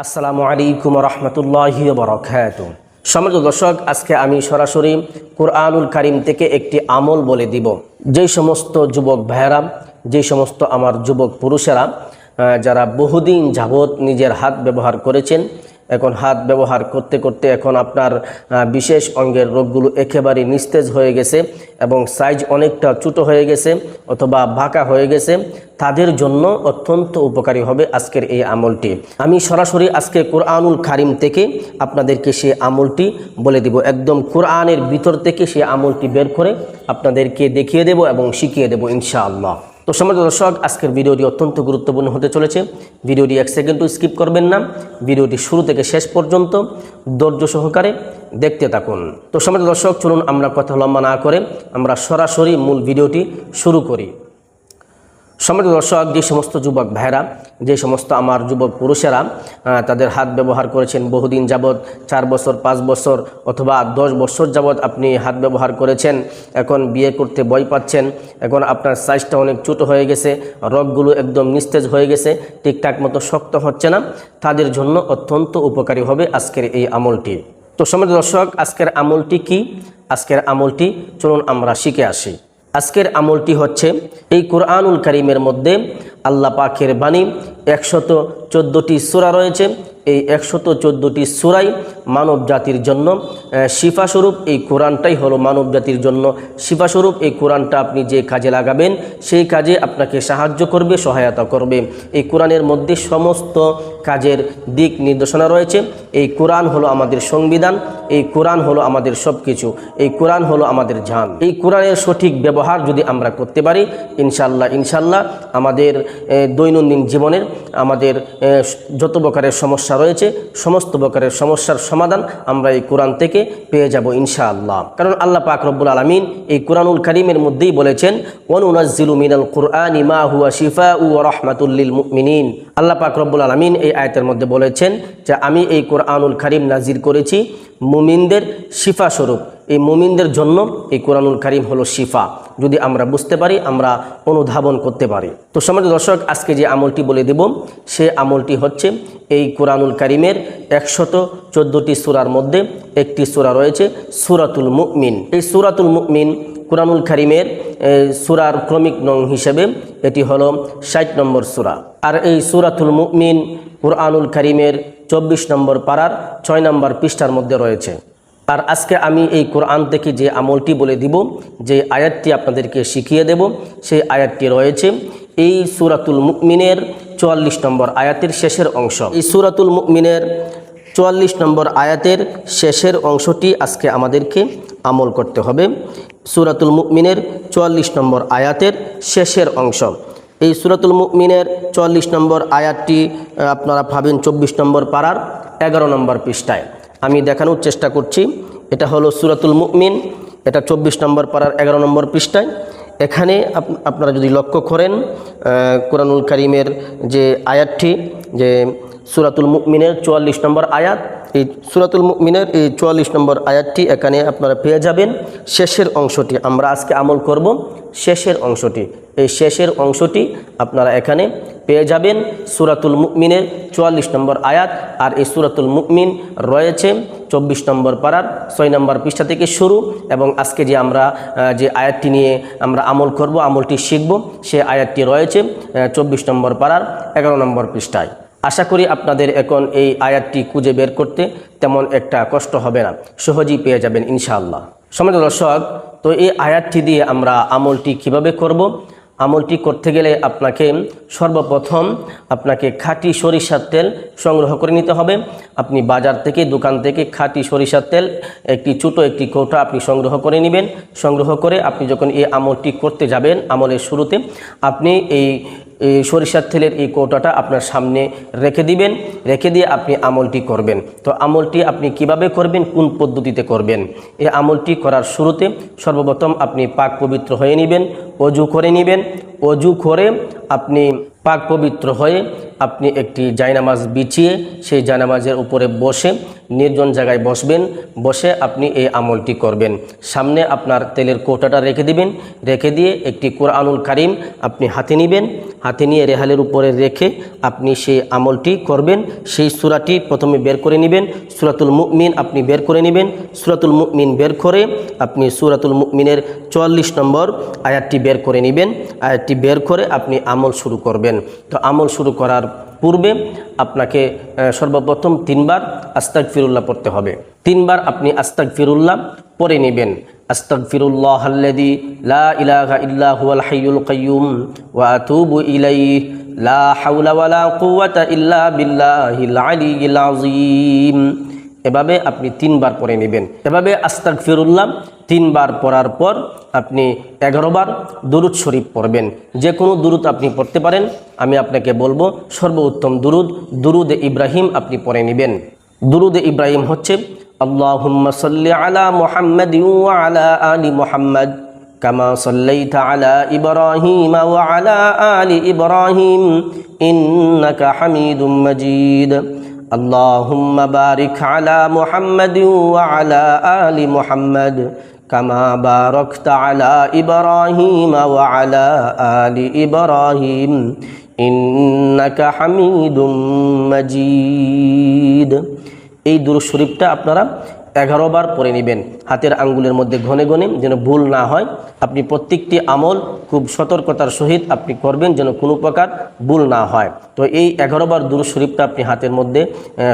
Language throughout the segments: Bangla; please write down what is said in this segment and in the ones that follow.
আসসালামু আলাইকুম রহমতুল্লাহি বারাকাতুহু। সম্মানিত দর্শক, আজকে আমি সরাসরি কুরআনুল কারীম থেকে একটি আমল বলে দিব। যেই সমস্ত যুবক ভাইয়েরা, যেই সমস্ত আমার যুবক পুরুষেরা যারা বহুদিন যাবৎ নিজের হাত ব্যবহার করেছেন, এখন হাত ব্যবহার করতে করতে এখন আপনার বিশেষ অঙ্গের রোগগুলো একেবারে নিস্তেজ হয়ে গেছে এবং সাইজ অনেকটা ছোটো হয়ে গেছে অথবা বাঁকা হয়ে গেছে, তাদের জন্য অত্যন্ত উপকারী হবে আজকের এই আমলটি। আমি সরাসরি আজকে কুরআনুল কারীম থেকে আপনাদেরকে সেই আমলটি বলে দিব। একদম কুরআনের ভিতর থেকে সেই আমলটি বের করে আপনাদেরকে দেখিয়ে দেব এবং শিখিয়ে দেব ইনশাআল্লাহ। তো সম্মানিত দর্শক, আজকের ভিডিওটি অত্যন্ত গুরুত্বপূর্ণ হতে চলেছে। ভিডিওটি এক সেকেন্ডও স্কিপ করবেন না, ভিডিওটি শুরু থেকে শেষ পর্যন্ত ধৈর্য সহকারে দেখতে থাকুন। তো সম্মানিত দর্শক, চলুন আমরা কথা লম্বা না করে আমরা সরাসরি মূল ভিডিওটি শুরু করি। সম্মানিত দর্শক, যে সমস্ত যুবক ভাইরা, যে সমস্ত আমার যুবক পুরুষেরা তাদের হাত ব্যবহার করেছেন বহুদিন যাবৎ, 4 বছর 5 বছর অথবা 10 বছর যাবৎ আপনি হাত ব্যবহার করেছেন, এখন বিয়ে করতে ভয় পাচ্ছেন, এখন আপনার সাইজটা অনেক ছোটো হয়ে গেছে, রগগুলো একদম নিস্তেজ হয়ে গেছে, ঠিকঠাক মতো শক্ত হচ্ছে না, তাদের জন্য অত্যন্ত উপকারী হবে আজকের এই আমলটি। তো সম্মানিত দর্শক, আজকের আমলটি কি? আজকের আমলটি চলুন আমরা শিখে আসি। আজকের আমলটি হচ্ছে, এই কুরআনুল কারীমের মধ্যে আল্লাহ পাকের বাণী 114টি সূরা রয়েছে। এই 114টি সূরাই মানব জাতির জন্য শিফাস্বরূপ। এই কোরআনটাই হলো মানব জাতির জন্য শিফাস্বরূপ। এই কোরআনটা আপনি যে কাজে লাগাবেন সেই কাজে আপনাকে সাহায্য করবে, সহায়তা করবে। এই কোরআনের মধ্যে সমস্ত কাজের দিক নির্দেশনা রয়েছে। এই কোরআন হলো আমাদের সংবিধান, এই কোরআন হলো আমাদের সব কিছু, এই কোরআন হলো আমাদের জান। এই কোরআনের সঠিক ব্যবহার যদি আমরা করতে পারি, ইনশাল্লাহ আমাদের দৈনন্দিন জীবনের আমাদের যত প্রকারের সমস্যা রয়েছে সমস্ত প্রকারের সমস্যার সমাধান আমরা এই কোরআন থেকে পেয়ে যাব ইনশাআল্লাহ। কারণ আল্লাহ পাক রব্বুল আলামিন এই কুরআনুল কারীমের মধ্যেই বলেছেন, ওয়া নুনাজ্জিলু মিনাল কুরআনি মা হুয়া শিফাউ ওয়া রাহমাতুল লিল মুমিনিন। আল্লাহ পাক রব্বুল আলামিন এই আয়াতের মধ্যে বলেছেন যে আমি এই কুরআনুল কারীম নাজিল করেছি মুমিনদের শিফা স্বরূপ। এই মুমিনদের জন্য এই কুরআনুল কারীম হলো শিফা। যদি আমরা বুঝতে পারি, আমরা অনুধাবন করতে পারি। তো সম্মানিত দর্শক, আজকে যে আমলটি বলে দেব সে আমলটি হচ্ছে, এই কুরআনুল কারীমের 114টি সূরার মধ্যে একটি সূরা রয়েছে সূরাতুল মুমিন। এই সূরাতুল মুমিন কুরআনুল কারীমের সূরার ক্রমিক নং হিসেবে এটি হলো 60 নম্বর সূরা। আর এই সূরাতুল মুমিন কুরআনুল কারীমের 24 নম্বর পারার 6 নম্বর পৃষ্ঠার মধ্যে রয়েছে। আর আজকে আমি এই কোরআন থেকে যে আমলটি বলে দিব, যে আয়াতটি আপনাদেরকে শিখিয়ে দেব, সেই আয়াতটি রয়েছে এই সূরাতুল মুমিনের 44 নম্বর আয়াতের শেষের অংশ। এই সূরাতুল মুমিনের 44 নম্বর আয়াতের শেষের অংশটি আজকে আমাদেরকে আমল করতে হবে। সূরাতুল মুমিনের 44 নম্বর আয়াতের শেষের অংশ। এই সূরাতুল মুমিনের 44 নম্বর আয়াতটি আপনারা পাবেন 24 নম্বর পারার 11 নম্বর পৃষ্ঠায়। আমি দেখানোর চেষ্টা করছি। এটা হলো সূরাতুল মুমিন, এটা 24 নম্বর পারার 11 নম্বর পৃষ্ঠায়। এখানে আপনারা যদি লক্ষ্য করেন, কুরআনুল কারীমের যে আয়াতটি, যে সূরাতুল মুমিনের 44 নম্বর আয়াত, এই সূরাতুল মুমিনের এই 44 নম্বর আয়াতটি এখানে আপনারা পেয়ে যাবেন। শেষের অংশটি আমরা আজকে আমল করব, শেষের অংশটি, এই শেষের অংশটি আপনারা এখানে পেয়ে যাবেন সূরাতুল মুমিনের 44 নম্বর আয়াত। আর এই সূরাতুল মুমিন রয়েছে 24 নম্বর পারার 6 নম্বর পৃষ্ঠা থেকে শুরু। এবং আজকে যে আমরা যে আয়াতটি নিয়ে আমরা আমল করব, আমলটি শিখব, সে আয়াতটি রয়েছে 24 নম্বর পারার 11 নম্বর পৃষ্ঠায়। আশা করি আপনাদের এখন এই আয়াতটি খুঁজে বের করতে তেমন একটা কষ্ট হবে না, সহজেই পেয়ে যাবেন ইনশাআল্লাহ। সম্মানিত দর্শক, তো এই আয়াতটি দিয়ে আমরা আমলটি কিভাবে করব? আমলটি করতে গেলে আপনাকে সর্বপ্রথম আপনাকে খাঁটি সরিষার তেল সংগ্রহ করে নিতে হবে। আপনি বাজার থেকে, দোকান থেকে খাঁটি সরিষার তেল একটি ছোটো একটি কৌটা আপনি সংগ্রহ করে নেবেন। সংগ্রহ করে আপনি যখন এই আমলটি করতে যাবেন, আমলের শুরুতে আপনি এই সরিষার তেলের এই কৌটাটা আপনার সামনে রেখে দিবেন। রেখে দিয়ে আপনি আমলটি করবেন। তো আমলটি আপনি কিভাবে করবেন, কোন পদ্ধতিতে করবেন? এই আমলটি করার শুরুতে সর্বপ্রথম আপনি পাক পবিত্র হয়ে নেবেন, অজু করে নেবেন। অজু করে আপনি পাক পবিত্র হয়ে আপনি একটি জায়নামাজ বিছিয়ে সেই জায়নামাজের উপরে বসে নির্জন জায়গায় বসবেন, বসে আপনি এই আমলটি করবেন। সামনে আপনার তেলের কৌটাটা রেখে দিবেন, রেখে দিয়ে একটি কোরআনুল কারীম আপনি হাতে নেবেন, হাতে নিয়ে রেহালের উপরে রেখে আপনি সেই আমলটি করবেন। সেই সূরাটি প্রথমে বের করে নেবেন, সূরাতুল মুমিন আপনি বের করে নেবেন। সূরাতুল মুমিন বের করে আপনি সূরাতুল মুমিনের 44 নম্বর আয়াতটি বের করে নেবেন। আয়াতটি বের করে আপনি আমল শুরু করবেন। তো আমল শুরু করার পূর্বে আপনাকে সর্বপ্রথম 3 বার আস্তাগফিরুল্লাহ পড়তে হবে। 3 বার আপনি আস্তাগফিরুল্লাহ পড়ে নেবেন। আস্তাগফিরুল্লাহাল্লাযী লা ইলাহা ইল্লা হুয়াল হাইয়ুল কাইয়্যুম ওয়া আতুবু ইলাইহি লা হাওলা ওয়ালা কুওয়াতা ইল্লা বিল্লাহিল আলিয়্যিল আযীম। এভাবে আপনি 3 বার পড়ে নেবেন। এভাবে আস্তাগফিরুল্লাহ 3 বার পড়ার পর আপনি 11 বার দুরুদ শরীফ পড়বেন। যে কোনো দুরুদ আপনি পড়তে পারেন। আমি আপনাকে বলবো সর্বোত্তম দুরুদে ইব্রাহিম আপনি পড়ে নেবেন। দুরুদে ইব্রাহিম হচ্ছে আল্লাহুম্মা সাল্লি আলা মুহাম্মাদিন ওয়া আলা আলি মুহাম্মাদ কামা সাল্লাইতা আলা ইব্রাহিম ওয়া আলা আলি ইব্রাহিম ইন্নাকা হামিদুম মাজিদ। আল্লাহুম্মা বারিক আলা মুহাম্মাদিন ওয়া আলা আলি মুহাম্মাদ কামা বারাকতা আলা ইব্রাহিম ওয়া আলা আলি ইব্রাহিম ইন্নাকা হামিদুম মাজিদ। এই দুরূদ শরীফটা আপনারা 11 বার পড়ে নেবেন, হাতের আঙ্গুলের মধ্যে ঘনে ঘনে, যেন ভুল না হয়। আপনি প্রত্যেকটি আমল খুব সতর্কতার সহিত আপনি করবেন, যেন কোনো প্রকার ভুল না হয়। তো এই 11 বার দুরূদ শরীফটা আপনি হাতের মধ্যে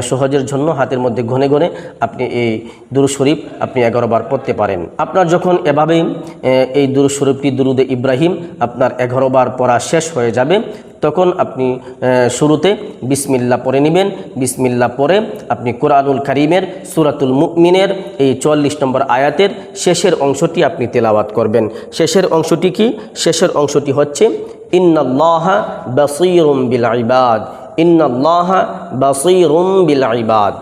সহজের জন্য হাতের মধ্যে ঘনে ঘনে আপনি এই দুরূদ শরীফ আপনি 11 বার পড়তে পারেন। আপনার যখন এভাবেই এই দুরূদ শরীফটি দুরুদে ইব্রাহিম আপনার 11 বার পড়া শেষ হয়ে যাবে, তখন আপনি শুরুতে বিসমিল্লাহ পড়ে নেবেন। বিসমিল্লাহ পড়ে আপনি কোরআনুল কারীমের সূরাতুল মুমিনের এই 44 নম্বর আয়াতের শেষের অংশটি আপনি তেলাওয়াত করবেন। শেষের অংশটি কি? শেষের অংশটি হচ্ছে ইন্নাল্লাহা বাসীরুম বিল ইবাদ, ইন্নাল্লাহা বাসীরুম বিল ইবাদ।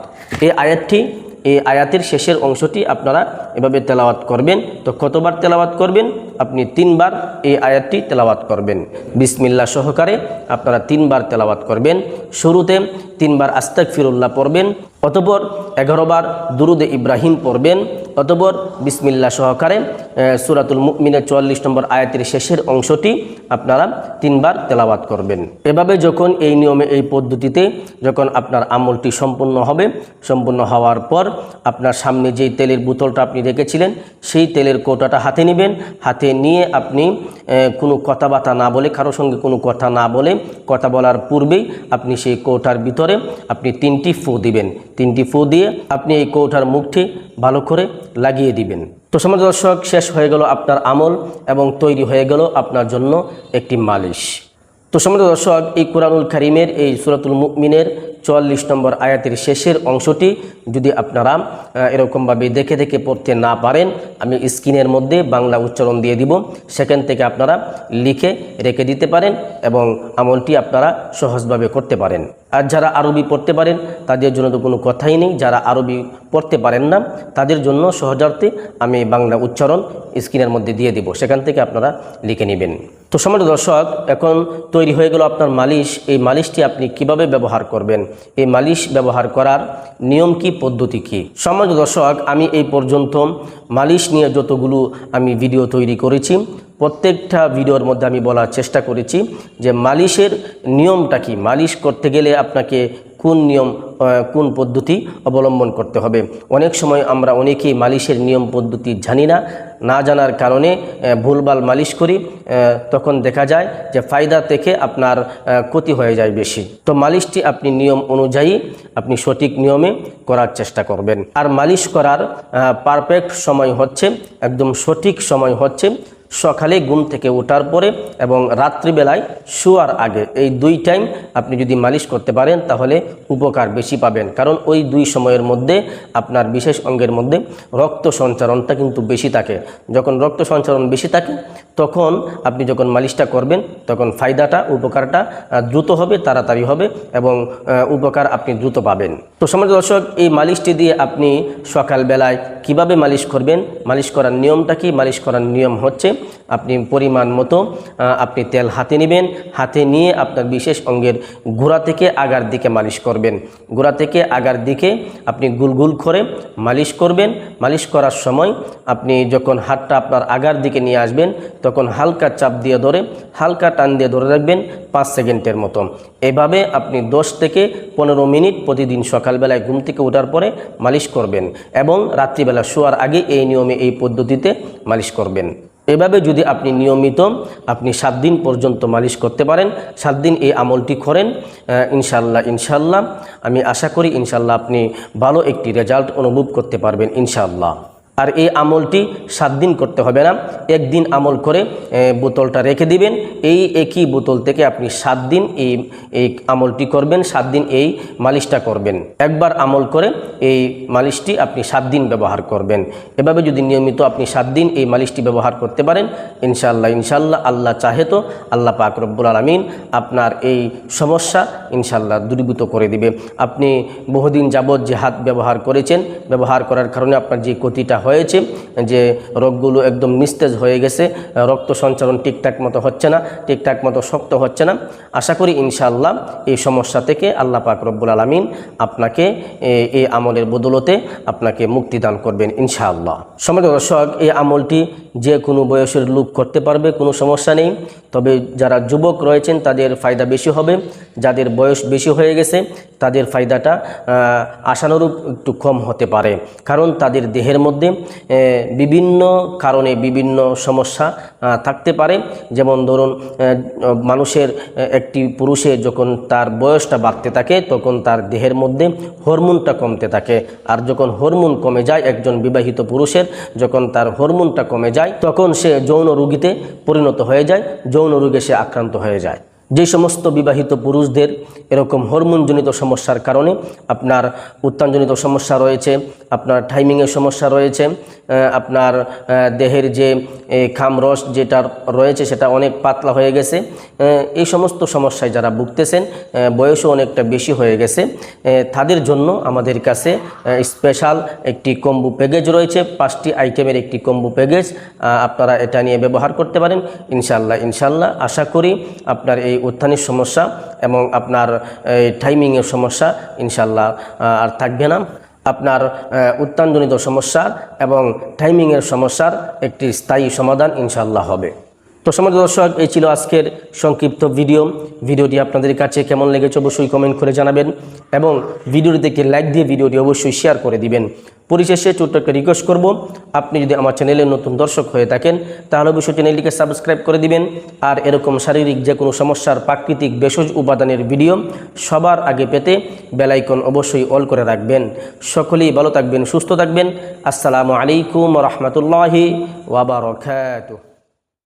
এই আয়াতের শেষের অংশটি আপনারা এভাবে তেলাওয়াত করবেন। তো কতবার তেলাওয়াত করবেন? আপনি 3 বার এই আয়াতটি তেলাওয়াত করবেন। বিসমিল্লাহ সহকারে আপনারা 3 বার তেলাওয়াত করবেন। শুরুতে 3 বার আস্তাগফিরুল্লাহ পড়বেন, অতঃপর 11 বার দুরুদে ইব্রাহিম পড়বেন, অতঃপর বিসমিল্লাহ সহকারে সূরাতুল মুমিনের 44 নম্বর আয়াতের শেষের অংশটি আপনারা 3 বার তেলাওয়াত করবেন। এভাবে যখন এই নিয়মে এই পদ্ধতিতে যখন আপনার আমলটি সম্পূর্ণ হবে, সম্পূর্ণ হওয়ার পর আপনার সামনে যেই তেলের বোতলটা আপনি রেখেছিলেন সেই তেলের কৌটাটা হাতে নেবেন। হাতে নিয়ে আপনি কোনো কথাবার্তা না বলে, কারোর সঙ্গে কোনো কথা না বলে, কথা বলার পূর্বেই আপনি সেই কৌটার ভিতরে আপনি 3টি ফু দিবেন। 3টি ফু দিয়ে আপনি এই কৌটার মুখটি ভালো করে লাগিয়ে দিবেন। তো সম্মানিত দর্শক, শেষ হয়ে গেল আপনার আমল এবং তৈরি হয়ে গেল আপনার জন্য একটি মালিশ। তো সম্মানিত দর্শক, এই কোরআনুল কারীমের এই সূরাতুল মুমিনের 44 নম্বর আয়াতের শেষের অংশটি যদি আপনারা এরকমভাবে দেখে দেখে পড়তে না পারেন, আমি স্ক্রিনের মধ্যে বাংলা উচ্চারণ দিয়ে দিব, সেখান থেকে আপনারা লিখে রেখে দিতে পারেন এবং আমলটি আপনারা সহজভাবে করতে পারেন। আর যারা আরবি পড়তে পারেন তাদের জন্য তো কোনো কথাই নেই। যারা আরবি পড়তে পারেন না তাদের জন্য সহজার্থে আমি বাংলা উচ্চারণ স্ক্রিনের মধ্যে দিয়ে দিব, সেখান থেকে আপনারা লিখে নেবেন। তো সম্মানিত দর্শক, এখন তৈরি হয়ে গেল আপনার মালিশ। এই মালিশটি আপনি কিভাবে ব্যবহার করবেন, এই মালিশ ব্যবহার করার নিয়ম কি, পদ্ধতি কি? সম্মানিত দর্শক, আমি এই পর্যন্ত মালিশ নিয়ে যতগুলো আমি ভিডিও তৈরি করেছি, প্রত্যেকটা ভিডিওর মধ্যে আমি বলার চেষ্টা করেছি যে মালিশের নিয়মটা কি, মালিশ করতে গেলে আপনাকে কোন নিয়ম, কোন পদ্ধতি অবলম্বন করতে হবে। অনেক সময় আমরা অনেকেই মালিশের নিয়ম পদ্ধতি জানি না, না জানার কারণে ভুলভাল মালিশ করি, তখন দেখা যায় যে ফায়দা থেকে আপনার ক্ষতি হয়ে যায় বেশি। তো মালিশটি আপনি নিয়ম অনুযায়ী আপনি সঠিক নিয়মে করার চেষ্টা করবেন। আর মালিশ করার পারফেক্ট সময় হচ্ছে, একদম সঠিক সময় হচ্ছে সকালে ঘুম থেকে ওঠার পরে এবং রাত্রিবেলায় শোয়ার আগে। এই 2 টাইম আপনি যদি মালিশ করতে পারেন তাহলে উপকার বেশি পাবেন, কারণ ওই 2 সময়ের মধ্যে আপনার বিশেষ অঙ্গের মধ্যে রক্ত সঞ্চারণটা কিন্তু বেশি থাকে। যখন রক্ত সঞ্চারণ বেশি থাকে তখন আপনি যখন মালিশটা করবেন তখন ফায়দাটা, উপকারটা দ্রুত হবে, তাড়াতাড়ি হবে এবং উপকার আপনি দ্রুত পাবেন। তো সম্মানিত দর্শক, এই মালিশটি দিয়ে আপনি সকালবেলায় কিভাবে মালিশ করবেন, মালিশ করার নিয়মটা কি? মালিশ করার নিয়ম হচ্ছে আপনি পরিমাণ মতো আপনি তেল হাতে নেবেন, হাতে নিয়ে আপনার বিশেষ অঙ্গের গোড়া থেকে আগার দিকে মালিশ করবেন। গোড়া থেকে আগার দিকে আপনি গুলগুল করে মালিশ করবেন। মালিশ করার সময় আপনি যখন হাতটা আপনার আগার দিকে নিয়ে আসবেন তখন হালকা চাপ দিয়ে ধরে, হালকা টান দিয়ে ধরে রাখবেন 5 সেকেন্ডের মতো। এভাবে আপনি 10 থেকে 15 মিনিট প্রতিদিন সকালবেলায় ঘুম থেকে ওঠার পরে মালিশ করবেন এবং রাত্রিবেলা শোয়ার আগে এই নিয়মে এই পদ্ধতিতে মালিশ করবেন। এভাবে যদি আপনি নিয়মিত আপনি 7 দিন পর্যন্ত মালিশ করতে পারেন, 7 দিন এই আমলটি করেন, ইনশাল্লাহ আমি আশা করি ইনশাল্লাহ আপনি ভালো একটি রেজাল্ট অনুভব করতে পারবেন ইনশাল্লাহ। আর এই আমলটি 7 দিন করতে হবে না, একদিন আমল করে বোতলটা রেখে দিবেন। এই একই বোতল থেকে আপনি 7 দিন এই আমলটি করবেন, 7 দিন এই মালিশটা করবেন। একবার আমল করে এই মালিশটি আপনি 7 দিন ব্যবহার করবেন। এভাবে যদি নিয়মিত আপনি 7 দিন এই মালিশটি ব্যবহার করতে পারেন ইনশাল্লাহ আল্লাহ চাহে তো আল্লাহ পাক রব্বুল আলামিন আপনার এই সমস্যা ইনশাল্লাহ দূরীভূত করে দিবে। আপনি বহুদিন যাবৎ যে হাত ব্যবহার করেছেন, ব্যবহার করার কারণে আপনার যে ক্ষতিটা হয়েছে, যে রোগগুলো একদম নিস্তেজ হয়ে গেছে, রক্ত সঞ্চালন ঠিকঠাক মতো হচ্ছে না, ঠিকঠাক মতো শক্ত হচ্ছে না, আশা করি ইনশাআল্লাহ এই সমস্যা থেকে আল্লাহ পাক রব্বুল আলামিন আপনাকে এই আমলের বদলতে আপনাকে মুক্তি দান করবেন ইনশাআল্লাহ। সম্মানিত দর্শক, এই আমলটি যে কোনো বয়সের লোক করতে পারবে, কোনো সমস্যা নেই। তবে যারা যুবক রয়েছেন তাদের ফায়দা বেশি হবে, যাদের বয়স বেশি হয়ে গেছে তাদের ফায়দাটা আশানুরূপ একটু কম হতে পারে, কারণ তাদের দেহের মধ্যে বিভিন্ন কারণে বিভিন্ন সমস্যা থাকতে পারে। যেমন ধরুন, মানুষের একটি পুরুষের যখন তার বয়সটা বাড়তে থাকে তখন তার দেহের মধ্যে হরমোনটা কমতে থাকে, আর যখন হরমোন কমে যায় একজন বিবাহিত পুরুষের, যখন তার হরমোনটা কমে যায় তখন সে যৌন রোগীতে পরিণত হয়ে যায়, যৌন রোগে সে আক্রান্ত হয়ে যায়। যে সমস্ত বিবাহিত পুরুষদের এরকম হরমোনজনিত সমস্যার কারণে আপনার উত্থানজনিত সমস্যা রয়েছে, আপনার টাইমিংয়ের সমস্যা রয়েছে, আপনার দেহের যে খামরস যেটা রয়েছে সেটা অনেক পাতলা হয়ে গেছে, এই সমস্ত সমস্যায় যারা ভুগতেছেন, বয়সও অনেকটা বেশি হয়ে গেছে, তাদের জন্য আমাদের কাছে স্পেশাল একটি কম্বো প্যাকেজ রয়েছে, 5টি আইটেমের একটি কম্বো প্যাকেজ। আপনারা এটা নিয়ে ব্যবহার করতে পারেন ইনশাল্লাহ। আশা করি আপনার এই উত্থানের সমস্যা এবং আপনার এই টাইমিংয়ের সমস্যা ইনশাল্লাহ আর থাকবে না। আপনার উত্থানজনিত সমস্যা এবং টাইমিংয়ের সমস্যার একটি স্থায়ী সমাধান ইনশাল্লাহ হবে। তো সম্মানিত দর্শক, এই ছিল আজকের সংক্ষিপ্ত ভিডিওটি আপনাদের কাছে কেমন লেগেছে অবশ্যই কমেন্ট করে জানাবেন এবং ভিডিওটি দেখে লাইক দিয়ে ভিডিওটি অবশ্যই শেয়ার করে দিবেন। পরিশেষে ছোট্ট একটা রিকোয়েস্ট করব, আপনি যদি আমার চ্যানেলের নতুন দর্শক হয়ে থাকেন তাহলে অবশ্যই চ্যানেলটিকে সাবস্ক্রাইব করে দিবেন। আর এরকম শারীরিক যে কোনো সমস্যার প্রাকৃতিক ভেষজ উপাদানের ভিডিও সবার আগে পেতে বেল আইকন অবশ্যই অল করে রাখবেন। সকলেই ভালো থাকবেন, সুস্থ থাকবেন। আসসালামু আলাইকুম ওয়া রাহমাতুল্লাহি ওয়া বারাকাতুহু।